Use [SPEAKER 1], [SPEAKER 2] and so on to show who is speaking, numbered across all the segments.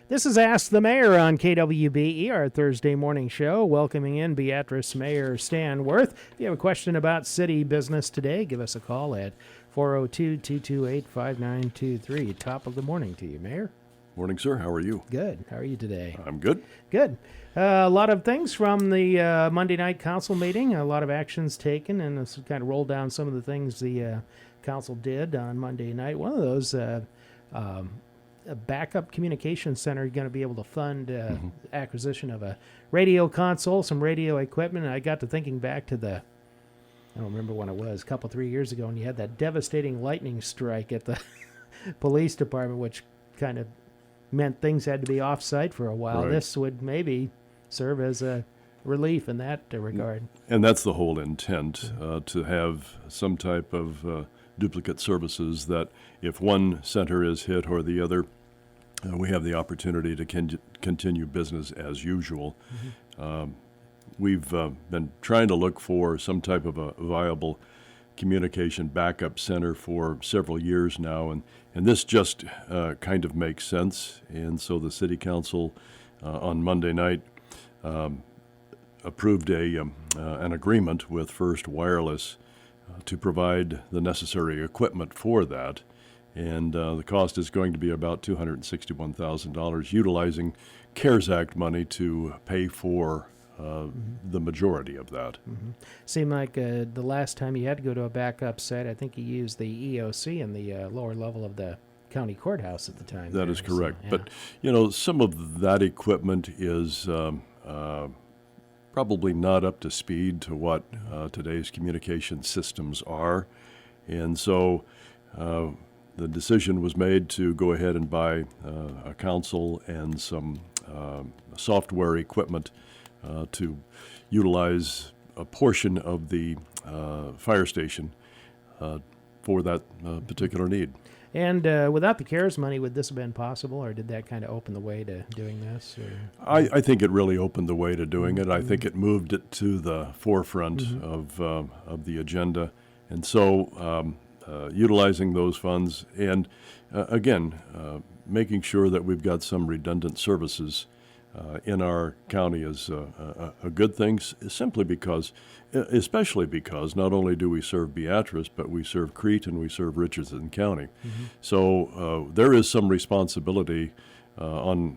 [SPEAKER 1] This is Ask the Mayor on KWBE, our Thursday morning show, welcoming in Beatrice Mayor Stan Wirth. If you have a question about city business today, give us a call at 402-228-5923. Top of the morning to you, Mayor.
[SPEAKER 2] Morning, sir. How are you?
[SPEAKER 1] Good. How are you today?
[SPEAKER 2] I'm good.
[SPEAKER 1] Good. A lot of things from the Monday night council meeting, a lot of actions taken, and let's kind of roll down some of the things the council did on Monday night. One of those, a backup communication center, going to be able to fund acquisition of a radio console, some radio equipment. And I got to thinking back to I don't remember when it was, a couple, 3 years ago, and you had that devastating lightning strike at the police department, which kind of meant things had to be off-site for a while.
[SPEAKER 2] Right.
[SPEAKER 1] This would maybe serve as a relief in that regard.
[SPEAKER 2] And that's the whole intent, to have some type of duplicate services that if one center is hit or the other, we have the opportunity to continue business as usual. We've been trying to look for some type of a viable communication backup center for several years now, and this just kind of makes sense. And so the City Council on Monday night approved an agreement with First Wireless to provide the necessary equipment for that. And the cost is going to be about $261,000, utilizing CARES Act money to pay for the majority of that.
[SPEAKER 1] Seemed like the last time you had to go to a backup site, I think you used the EOC in the lower level of the county courthouse at the time.
[SPEAKER 2] That is correct.
[SPEAKER 1] So,
[SPEAKER 2] But, you know, some of that equipment is probably not up to speed to what today's communication systems are. And so the decision was made to go ahead and buy a console and some software equipment to utilize a portion of the fire station for that particular need.
[SPEAKER 1] And without the CARES money, would this have been possible, or did that kind of open the way to doing this? Or?
[SPEAKER 2] I think it really opened the way to doing it. I think it moved it to the forefront of the agenda. And so utilizing those funds and, again, making sure that we've got some redundant services in our county is a good thing, especially because not only do we serve Beatrice, but we serve Crete and we serve Richardson County. So there is some responsibility on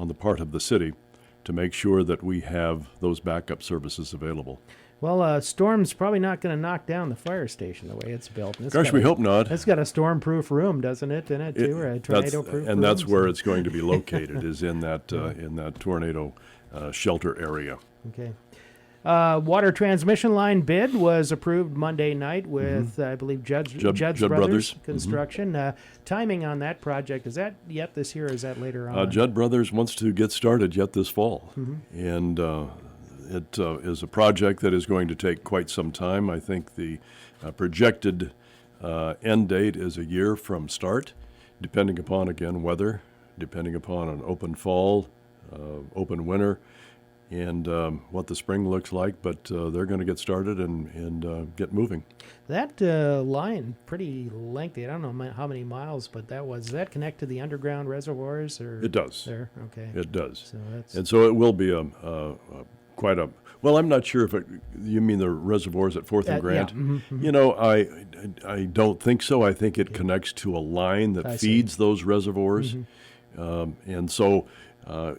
[SPEAKER 2] the part of the city to make sure that we have those backup services available.
[SPEAKER 1] Well, storm's probably not going to knock down the fire station the way it's built.
[SPEAKER 2] Gosh, we hope not.
[SPEAKER 1] It's got a storm-proof room, doesn't it, in it too, or a tornado-proof room?
[SPEAKER 2] And that's where it's going to be located, is in that tornado shelter area.
[SPEAKER 1] Okay. Water transmission line bid was approved Monday night with, I believe, Judd Brothers Construction. Timing on that project, is that yet this year or is that later on?
[SPEAKER 2] Judd Brothers wants to get started yet this fall. And it is a project that is going to take quite some time. I think the projected end date is a year from start, depending upon, again, weather, depending upon an open fall, open winter, and what the spring looks like. But they're going to get started and get moving. That
[SPEAKER 1] line, pretty lengthy. I don't know how many miles, but does that connect to the underground reservoirs? Or
[SPEAKER 2] it does.
[SPEAKER 1] There, okay.
[SPEAKER 2] It does.
[SPEAKER 1] So
[SPEAKER 2] and so it will be quite a. Well, I'm not sure if you mean the reservoirs at 4th and Grant.
[SPEAKER 1] Yeah.
[SPEAKER 2] You know, I don't think so. I think it connects to a line that feeds those reservoirs. And so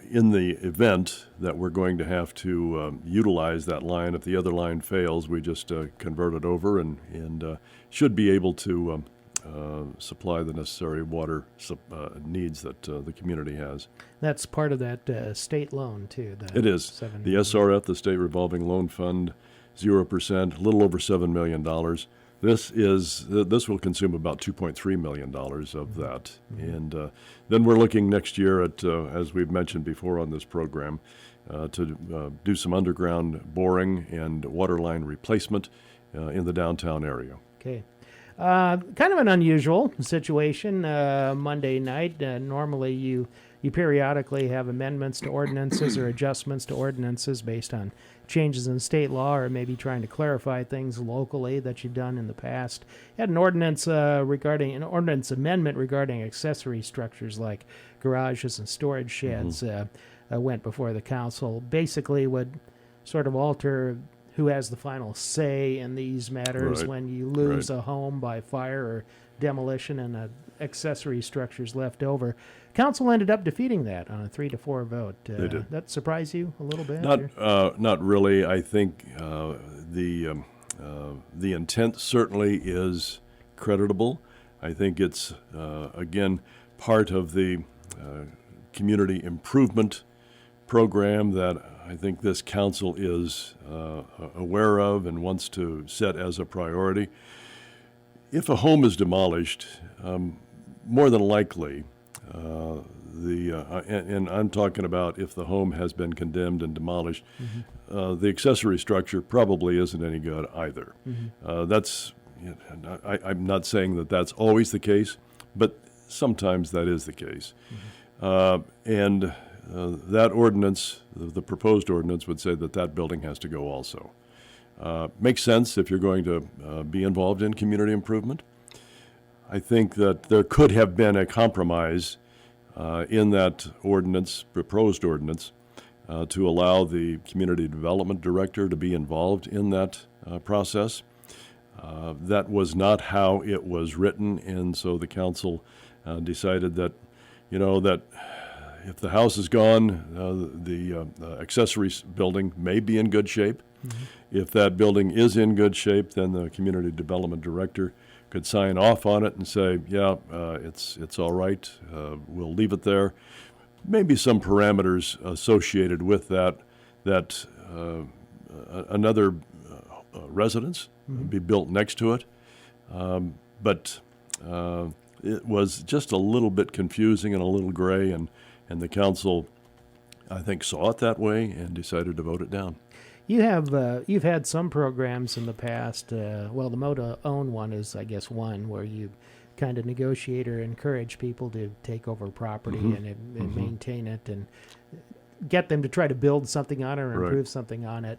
[SPEAKER 2] in the event that we're going to have to utilize that line, if the other line fails, we just convert it over and should be able to supply the necessary water needs that the community has.
[SPEAKER 1] That's part of that state loan, too.
[SPEAKER 2] It is. The SRF, the State Revolving Loan Fund, 0%, a little over $7 million. This will consume about $2.3 million of that. And then we're looking next year at, as we've mentioned before on this program, to do some underground boring and water line replacement in the downtown area.
[SPEAKER 1] Okay. Kind of an unusual situation Monday night. Normally you you periodically have amendments to ordinances or adjustments to ordinances based on changes in state law, or maybe trying to clarify things locally that you've done in the past. You had an ordinance regarding an ordinance amendment regarding accessory structures like garages and storage sheds went before the council. Basically would sort of alter who has the final say in these matters when you lose a home by fire or demolition and accessory structures left over. Council ended up defeating that on a 3-4 vote.
[SPEAKER 2] They did.
[SPEAKER 1] That surprise you a little bit?
[SPEAKER 2] Not really. I think the intent certainly is creditable. I think it's again part of the community improvement program that I think this council is aware of and wants to set as a priority. If a home is demolished, more than likely, and I'm talking about if the home has been condemned and demolished, the accessory structure probably isn't any good either. I'm not saying that that's always the case, but sometimes that is the case. And that ordinance, the proposed ordinance, would say that that building has to go also. Makes sense if you're going to be involved in community improvement. I think that there could have been a compromise in that ordinance, proposed ordinance, to allow the community development director to be involved in that process. That was not how it was written, and so the council decided that, that if the house is gone, the accessory building may be in good shape. If that building is in good shape, then the community development director could sign off on it and say, it's all right, we'll leave it there. Maybe some parameters associated with that another residence be built next to it. But it was just a little bit confusing and a little gray, and the council, I think, saw it that way and decided to vote it down.
[SPEAKER 1] You've had some programs in the past. The Moto Own one is, I guess, one where you kind of negotiate or encourage people to take over property and maintain it and get them to try to build something on it or improve something on it.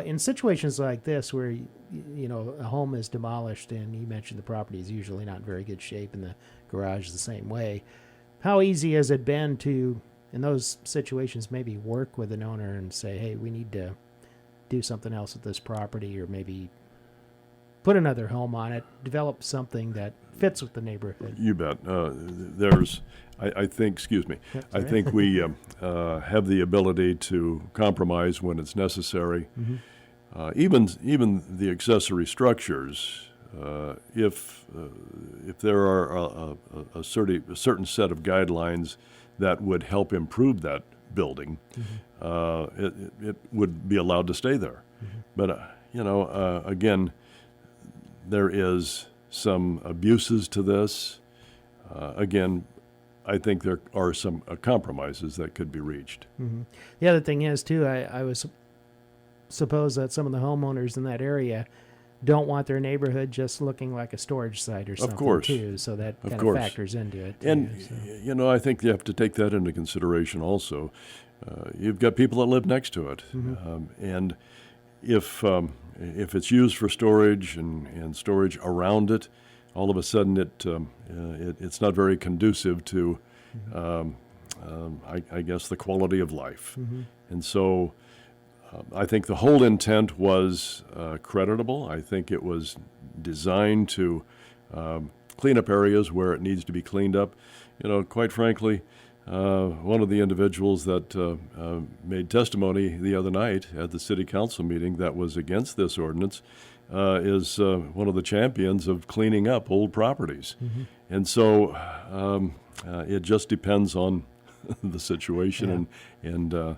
[SPEAKER 1] In situations like this where a home is demolished and you mentioned the property is usually not in very good shape and the garage is the same way, how easy has it been to, in those situations, maybe work with an owner and say, hey, we need to do something else with this property, or maybe put another home on it, develop something that fits with the neighborhood?
[SPEAKER 2] You bet. I think we have the ability to compromise when it's necessary. Even the accessory structures, if there are a certain set of guidelines that would help improve that building, it would be allowed to stay there. But again, there is some abuses to this. Again, I think there are some compromises that could be reached.
[SPEAKER 1] The other thing is, too, I was suppose that some of the homeowners in that area don't want their neighborhood just looking like a storage site or something, too. So that kind of factors into it, too.
[SPEAKER 2] And, I think you have to take that into consideration also. You've got people that live next to it. And if it's used for storage and storage around it, all of a sudden it's not very conducive to, I guess, the quality of life. And so I think the whole intent was creditable. I think it was designed to clean up areas where it needs to be cleaned up. Quite frankly, one of the individuals that made testimony the other night at the city council meeting that was against this ordinance is one of the champions of cleaning up old properties. And so it just depends on the situation and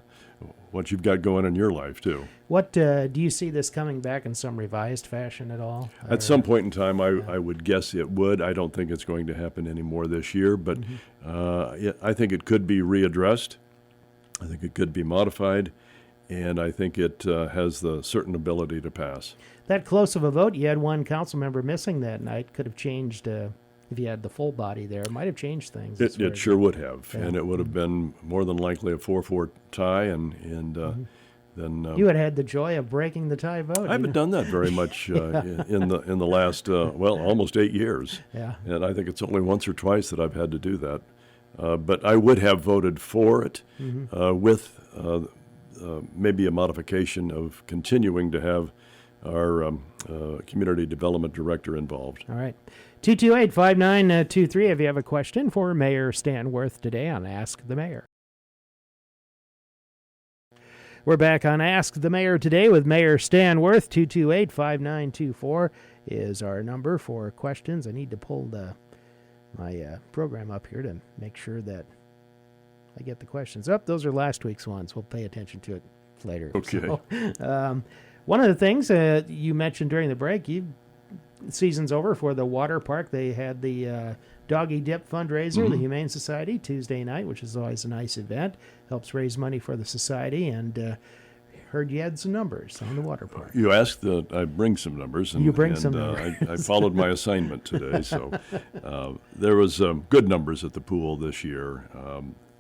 [SPEAKER 2] what you've got going in your life, too.
[SPEAKER 1] What do you see this coming back in some revised fashion at all?
[SPEAKER 2] At some point in time, I would guess it would. I don't think it's going to happen anymore this year, but I think it could be readdressed. I think it could be modified, and I think it has the certain ability to pass.
[SPEAKER 1] That close of a vote, you had one council member missing that night, could have changed if you had the full body there, it might have changed things.
[SPEAKER 2] It sure would have,
[SPEAKER 1] Yeah.
[SPEAKER 2] and it would have been more than likely a 4-4 tie, and then
[SPEAKER 1] You had the joy of breaking the tie vote.
[SPEAKER 2] I haven't done that very much in the last almost 8 years.
[SPEAKER 1] Yeah.
[SPEAKER 2] And I think it's only once or twice that I've had to do that. But I would have voted for it with maybe a modification of continuing to have our community development director involved.
[SPEAKER 1] All right. 228-5923 if you have a question for Mayor Stan Wirth today on Ask the Mayor. We're back on Ask the Mayor today with Mayor Stan Wirth. 228-5924 is our number for questions. I need to pull my program up here to make sure that I get the questions up. Those are last week's ones. We'll pay attention to it later.
[SPEAKER 2] Okay.
[SPEAKER 1] So, one of the things you mentioned during the break, season's over for the water park. They had the Doggy Dip fundraiser, the Humane Society, Tuesday night, which is always a nice event. Helps raise money for the society, and heard you had some numbers on the water park.
[SPEAKER 2] You asked that I bring some numbers, and
[SPEAKER 1] You bring some numbers.
[SPEAKER 2] I followed my assignment today. So there was good numbers at the pool this year.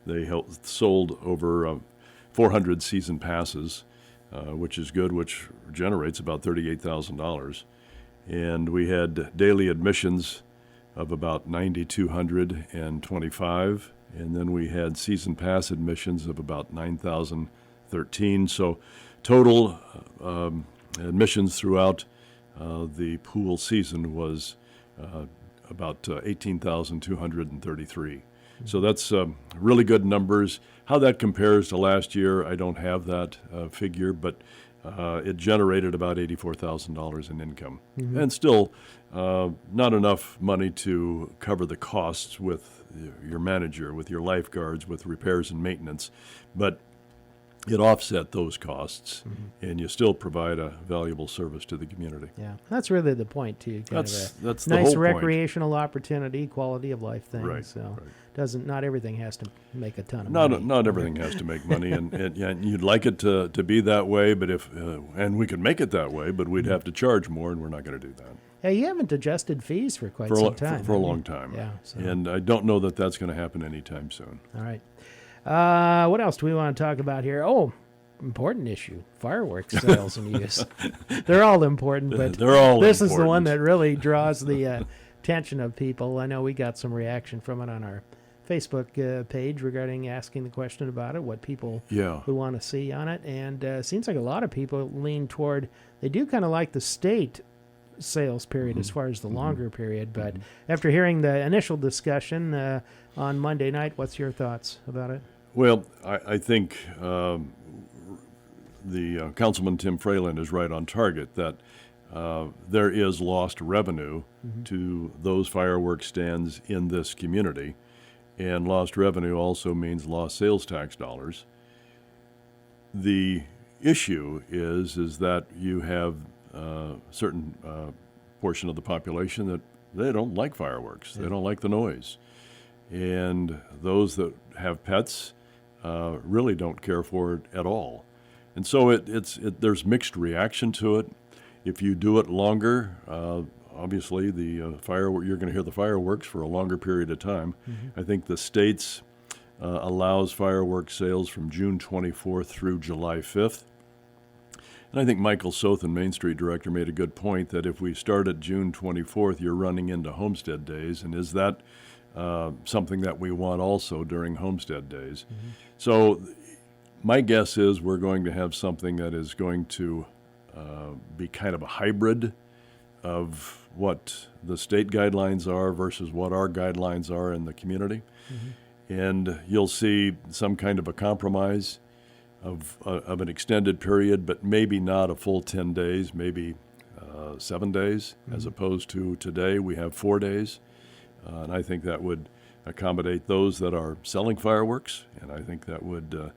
[SPEAKER 2] They sold over 400 season passes, which is good, which generates about $38,000. And we had daily admissions of about 9,225, and then we had season pass admissions of about 9,013. So total admissions throughout the pool season was about 18,233. So that's really good numbers. How that compares to last year, I don't have that figure, but it generated about $84,000 in income. And still not enough money to cover the costs with your manager, with your lifeguards, with repairs and maintenance. But it offset those costs, and you still provide a valuable service to the community.
[SPEAKER 1] Yeah, that's really the point, too.
[SPEAKER 2] That's the
[SPEAKER 1] nice
[SPEAKER 2] whole point.
[SPEAKER 1] recreational opportunity, quality of life thing.
[SPEAKER 2] Right,
[SPEAKER 1] So
[SPEAKER 2] right.
[SPEAKER 1] not everything has to make a ton of money.
[SPEAKER 2] Not everything has to make money, and you'd like it to be that way, but and we could make it that way, but we'd have to charge more, and we're not going to do that.
[SPEAKER 1] Yeah, you haven't adjusted fees for quite some time.
[SPEAKER 2] For a long time.
[SPEAKER 1] Yeah. So.
[SPEAKER 2] And I don't know that that's going to happen anytime soon.
[SPEAKER 1] All right. What else do we want to talk about here? Oh, important issue: fireworks sales and use. They're all important, but
[SPEAKER 2] They're all
[SPEAKER 1] this is the
[SPEAKER 2] important.
[SPEAKER 1] one that really draws the attention of people. I know we got some reaction from it on our Facebook page regarding asking the question about it, what people would want to see on it, and seems like a lot of people lean toward. They do kind of like the state sales period as far as the longer period, but after hearing the initial discussion on Monday night, what's your thoughts about it?
[SPEAKER 2] Well, I think the Councilman Tim Fralin is right on target that there is lost revenue to those fireworks stands in this community, and lost revenue also means lost sales tax dollars. The issue is that you have certain portion of the population that they don't like fireworks. They don't like the noise. And those that have pets really don't care for it at all. And so there's mixed reaction to it. If you do it longer, obviously you're going to hear the fireworks for a longer period of time. I think the state's allows fireworks sales from June 24th through July 5th. And I think Michael Sothen, Main Street Director, made a good point that if we start at June 24th, you're running into Homestead Days. And is that something that we want also during Homestead Days? So my guess is we're going to have something that is going to be kind of a hybrid of what the state guidelines are versus what our guidelines are in the community. And you'll see some kind of a compromise of an extended period, but maybe not a full 10 days, maybe 7 days, as opposed to today we have 4 days. And I think that would accommodate those that are selling fireworks, and I think that would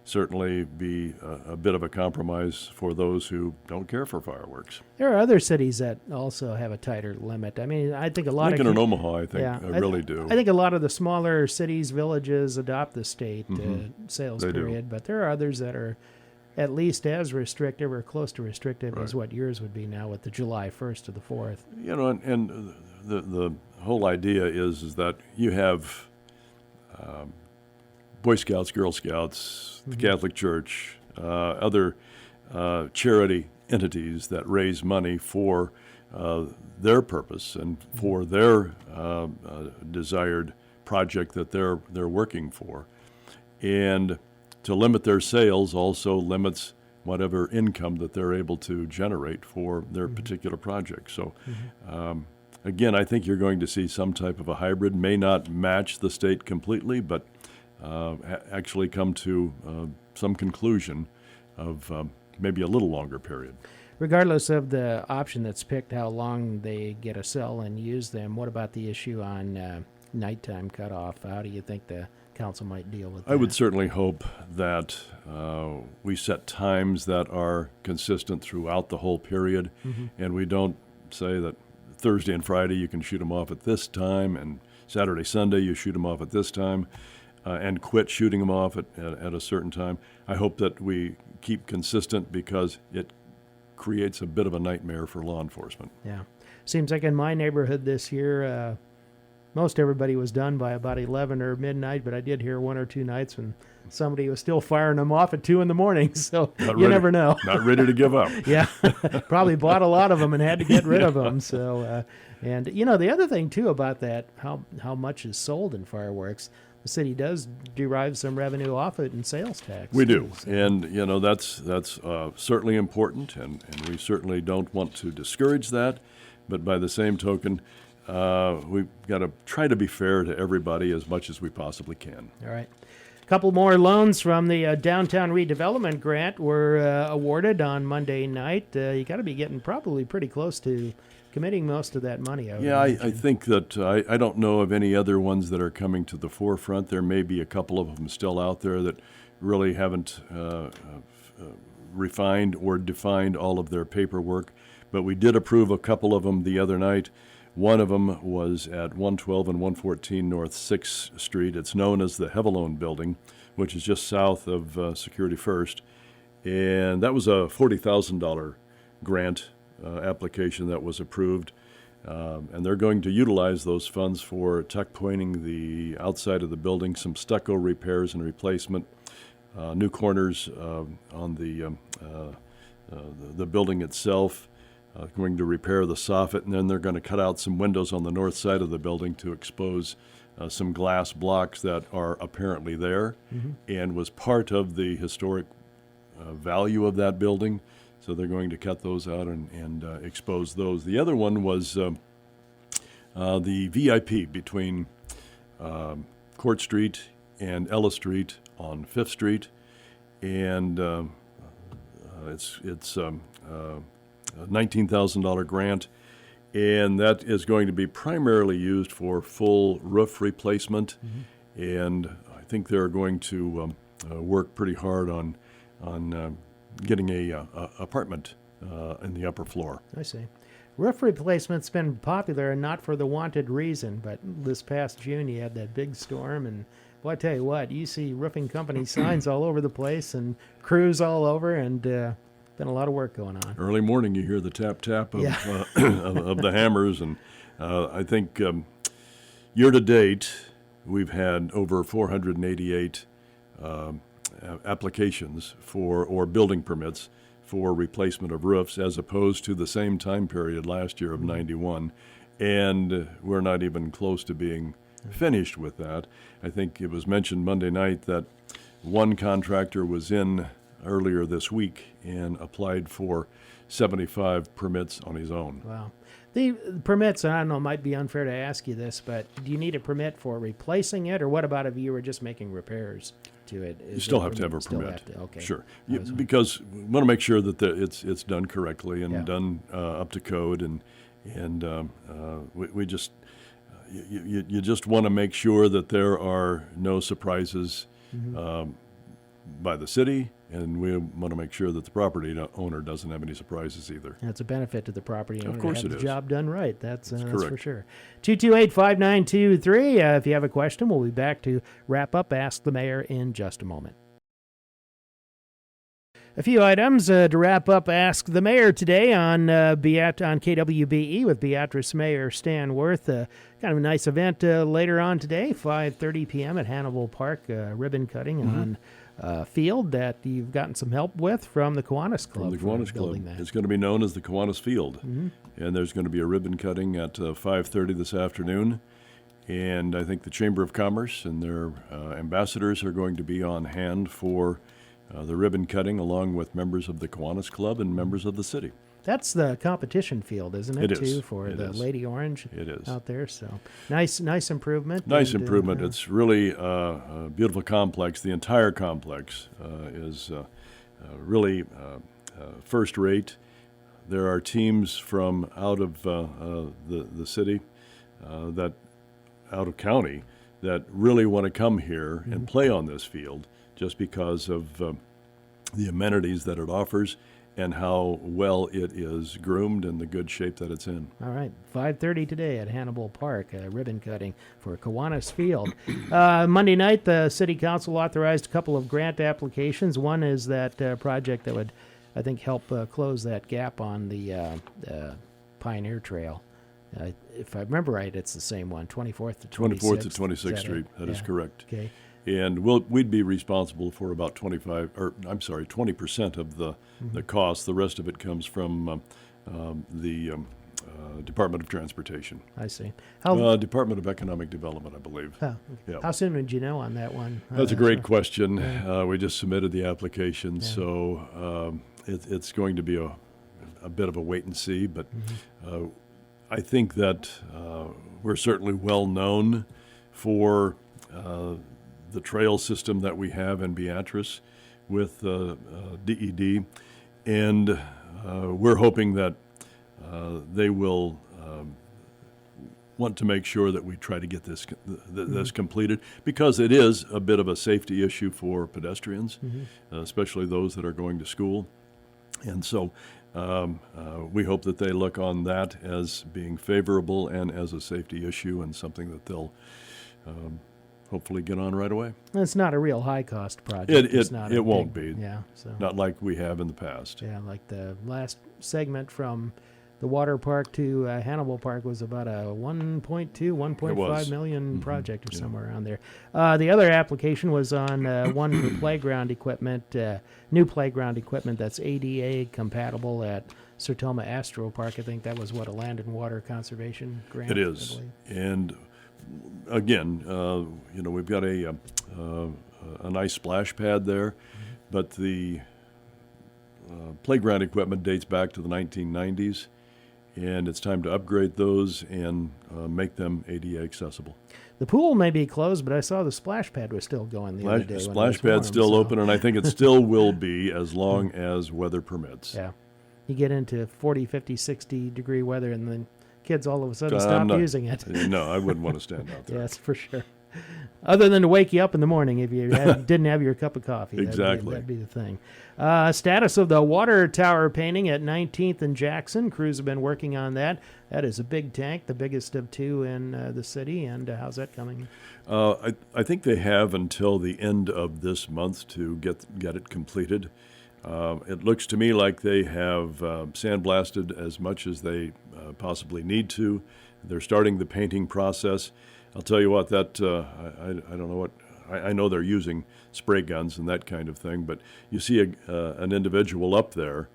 [SPEAKER 2] certainly be a bit of a compromise for those who don't care for fireworks.
[SPEAKER 1] There are other cities that also have a tighter limit. I mean, I think a lot
[SPEAKER 2] Lincoln
[SPEAKER 1] of...
[SPEAKER 2] and Omaha, I think, really do.
[SPEAKER 1] I think a lot of the smaller cities, villages adopt the state sales
[SPEAKER 2] They
[SPEAKER 1] period, but there are others that are at least as restrictive or close to restrictive as what yours would be now with the July 1st to the 4th.
[SPEAKER 2] You know, and the whole idea is that you have Boy Scouts, Girl Scouts, the Catholic Church, other charity entities that raise money for their purpose and for their desired project that they're working for. And to limit their sales also limits whatever income that they're able to generate for their particular project. So again, I think you're going to see some type of a hybrid, may not match the state completely, but actually come to some conclusion of maybe a little longer period.
[SPEAKER 1] Regardless of the option that's picked, how long they get to sell and use them, what about the issue on nighttime cutoff? How do you think the council might deal with that?
[SPEAKER 2] I would certainly hope that we set times that are consistent throughout the whole period, and we don't say that Thursday and Friday you can shoot them off at this time, and Saturday, Sunday you shoot them off at this time, and quit shooting them off at a certain time. I hope that we keep consistent because it creates a bit of a nightmare for law enforcement.
[SPEAKER 1] Yeah. Seems like in my neighborhood this year, most everybody was done by about 11 or midnight, but I did hear one or two nights when somebody was still firing them off at 2 in the morning, so never know.
[SPEAKER 2] Not ready to give up.
[SPEAKER 1] Yeah, probably bought a lot of them and had to get rid of them. So, and you know, the other thing too about that, how much is sold in fireworks, the city does derive some revenue off it in sales tax.
[SPEAKER 2] We do,
[SPEAKER 1] so.
[SPEAKER 2] and you know that's certainly important, and we certainly don't want to discourage that, but by the same token, we've got to try to be fair to everybody as much as we possibly can.
[SPEAKER 1] All right. A couple more loans from the Downtown Redevelopment Grant were awarded on Monday night. You got to be getting probably pretty close to committing most of that money.
[SPEAKER 2] I think that I don't know of any other ones that are coming to the forefront. There may be a couple of them still out there that really haven't refined or defined all of their paperwork, but we did approve a couple of them the other night. One of them was at 112 and 114 North 6th Street. It's known as the Hevalone Building, which is just south of Security First. And that was a $40,000 grant application that was approved. And they're going to utilize those funds for tuck pointing the outside of the building, some stucco repairs and replacement, new corners on the building itself. Going to repair the soffit, and then they're going to cut out some windows on the north side of the building to expose some glass blocks that are apparently there and was part of the historic value of that building. So they're going to cut those out and expose those. The other one was the VIP between Court Street and Ellis Street on 5th Street, and it's a $19,000 grant, and that is going to be primarily used for full roof replacement. And I think they're going to work pretty hard on getting a apartment in the upper floor.
[SPEAKER 1] I see. Roof replacement's been popular and not for the wanted reason, but this past June you had that big storm, and boy, I tell you what, you see roofing company signs all over the place and crews all over, and been a lot of work going on.
[SPEAKER 2] Early morning, you hear the tap tap of, of the hammers, and I think year to date we've had over 488 applications or building permits for replacement of roofs, as opposed to the same time period last year of 91, and we're not even close to being finished with that. I think it was mentioned Monday night that one contractor was in earlier this week and applied for 75 permits on his own.
[SPEAKER 1] Wow. The permits, I don't know, it might be unfair to ask you this, but do you need a permit for replacing it, or what about if you were just making repairs to it?
[SPEAKER 2] You still have to have a permit.
[SPEAKER 1] Okay.
[SPEAKER 2] Sure. Because we want to make sure that it's done correctly and done up to code, and we just you just want to make sure that there are no surprises by the city, and we want to make sure that the property owner doesn't have any surprises either.
[SPEAKER 1] That's a benefit to the property owner.
[SPEAKER 2] Of course
[SPEAKER 1] to have
[SPEAKER 2] it
[SPEAKER 1] the
[SPEAKER 2] is.
[SPEAKER 1] Job done right. That's
[SPEAKER 2] correct.
[SPEAKER 1] for sure. 228-5923. If you have a question, we'll be back to wrap up Ask the Mayor in just a moment. A few items to wrap up. Ask the Mayor today on on KWBE with Beatrice Mayor Stan Wirth. Kind of a nice event later on today, 5:30 p.m. at Hannibal Park. Ribbon cutting on field that you've gotten some help with from the Kiwanis Club.
[SPEAKER 2] From the Kiwanis Club. It's going to be known as the Kiwanis Field. And there's going to be a ribbon cutting at 5:30 this afternoon. And I think the Chamber of Commerce and their ambassadors are going to be on hand for the ribbon cutting, along with members of the Kiwanis Club and members of the city.
[SPEAKER 1] That's the competition field, isn't it?
[SPEAKER 2] It is.
[SPEAKER 1] Too, for the Lady Orange.
[SPEAKER 2] It is
[SPEAKER 1] out there. So nice improvement.
[SPEAKER 2] Nice improvement. It's really a beautiful complex. The entire complex is really first rate. There are teams from out of the city, that out of county, that really want to come here and play on this field, just because of the amenities that it offers and how well it is groomed and the good shape that it's in.
[SPEAKER 1] All right, 5:30 today at Hannibal Park, ribbon cutting for Kiwanis Field. Monday night, the City Council authorized a couple of grant applications. One is that project that would, I think, help close that gap on the Pioneer Trail. If I remember right, it's the same one, 24th to 26th.
[SPEAKER 2] 24th to 26th Street, that is correct.
[SPEAKER 1] Okay.
[SPEAKER 2] And we'd be responsible for about 20% of the cost. The rest of it comes from the Department of Transportation.
[SPEAKER 1] I see.
[SPEAKER 2] Department of Economic Development, I believe.
[SPEAKER 1] Oh,
[SPEAKER 2] yeah.
[SPEAKER 1] How soon would you know on that one?
[SPEAKER 2] That's a great question. We just submitted the application, so it's going to be a bit of a wait and see. But I think that we're certainly well known for the trail system that we have in Beatrice with DED, and we're hoping that they will want to make sure that we try to get this completed, because it is a bit of a safety issue for pedestrians, especially those that are going to school. And so we hope that they look on that as being favorable and as a safety issue, and something that they'll hopefully get on right away.
[SPEAKER 1] It's not a real high-cost project.
[SPEAKER 2] It won't be.
[SPEAKER 1] Yeah. So.
[SPEAKER 2] Not like we have in the past.
[SPEAKER 1] Yeah, like the last segment from the water park to Hannibal Park was about a 1.5 million project or somewhere around there. The other application was on one for playground equipment, new playground equipment that's ADA compatible at Sertoma Astro Park. I think that was a land and water conservation grant.
[SPEAKER 2] It is. And again, we've got a nice splash pad there, but the playground equipment dates back to the 1990s. And it's time to upgrade those and make them ADA accessible.
[SPEAKER 1] The pool may be closed, but I saw the splash pad was still going the other day.
[SPEAKER 2] Splash pad's still open, and I think it still will be as long as weather permits.
[SPEAKER 1] Yeah. You get into 40, 50, 60-degree weather, and then kids all of a sudden stop using it.
[SPEAKER 2] No, I wouldn't want to stand out there.
[SPEAKER 1] Yes, for sure. Other than to wake you up in the morning if you didn't have your cup of coffee.
[SPEAKER 2] Exactly.
[SPEAKER 1] That'd be the thing. Status of the water tower painting at 19th and Jackson. Crews have been working on that. That is a big tank, the biggest of two in the city. And how's that coming?
[SPEAKER 2] I think they have until the end of this month to get it completed. It looks to me like they have sandblasted as much as they possibly need to. They're starting the painting process. I'll tell you what, that I don't know what, I know they're using spray guns and that kind of thing, but you see an individual up there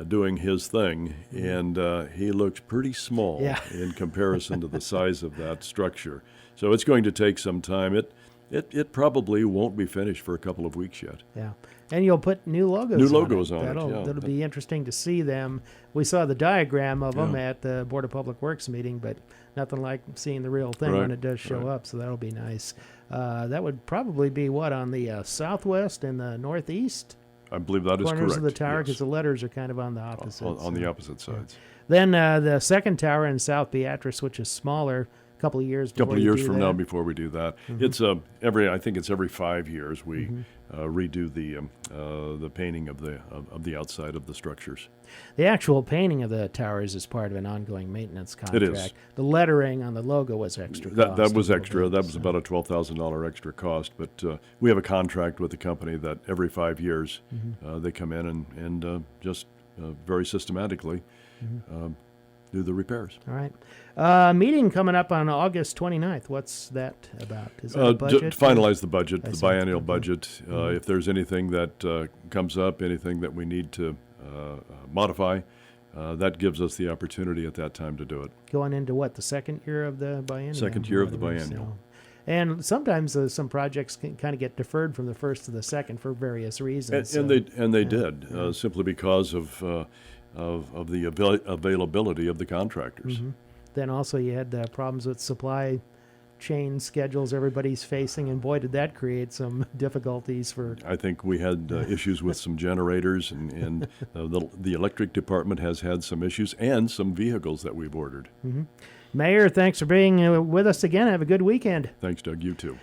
[SPEAKER 2] doing his thing, and he looks pretty small in comparison to the size of that structure. So it's going to take some time. It probably won't be finished for a couple of weeks yet.
[SPEAKER 1] Yeah. And you'll put new logos on it. That'll be interesting to see them. We saw the diagram of them at the Board of Public Works meeting, but nothing like seeing the real thing when it does show up, so that'll be nice. That would probably be on the southwest and the northeast?
[SPEAKER 2] I believe that is correct.
[SPEAKER 1] Corners of the tower, because the letters are kind of on the opposite.
[SPEAKER 2] On the opposite sides.
[SPEAKER 1] Then the second tower in South Beatrice, which is smaller, couple of years.
[SPEAKER 2] Couple
[SPEAKER 1] before
[SPEAKER 2] of
[SPEAKER 1] you
[SPEAKER 2] years
[SPEAKER 1] do
[SPEAKER 2] from
[SPEAKER 1] that.
[SPEAKER 2] now before we do that. It's I think it's every 5 years we redo the painting of the outside of the structures.
[SPEAKER 1] The actual painting of the towers is part of an ongoing maintenance contract.
[SPEAKER 2] It is.
[SPEAKER 1] The lettering on the logo was extra.
[SPEAKER 2] That
[SPEAKER 1] cost
[SPEAKER 2] was
[SPEAKER 1] a little
[SPEAKER 2] extra.
[SPEAKER 1] bit,
[SPEAKER 2] That was
[SPEAKER 1] so.
[SPEAKER 2] about a $12,000 extra cost. But we have a contract with the company that every 5 years they come in and just very systematically do the repairs.
[SPEAKER 1] All right. Meeting coming up on August 29th. What's that about? Is that a budget?
[SPEAKER 2] To finalize the budget,
[SPEAKER 1] I
[SPEAKER 2] the
[SPEAKER 1] see.
[SPEAKER 2] biennial budget. If there's anything that comes up, anything that we need to modify, that gives us the opportunity at that time to do it.
[SPEAKER 1] Going into what, the second year of the biennial?
[SPEAKER 2] Second year of the
[SPEAKER 1] Whatever,
[SPEAKER 2] biennial.
[SPEAKER 1] so. And sometimes some projects can kind of get deferred from the first to the second for various reasons.
[SPEAKER 2] And they did simply because of the availability of the contractors.
[SPEAKER 1] Then also you had problems with supply chain schedules everybody's facing, and boy, did that create some difficulties for.
[SPEAKER 2] I think we had issues with some generators, and the electric department has had some issues, and some vehicles that we've ordered.
[SPEAKER 1] Mayor, thanks for being with us again. Have a good weekend.
[SPEAKER 2] Thanks, Doug. You too.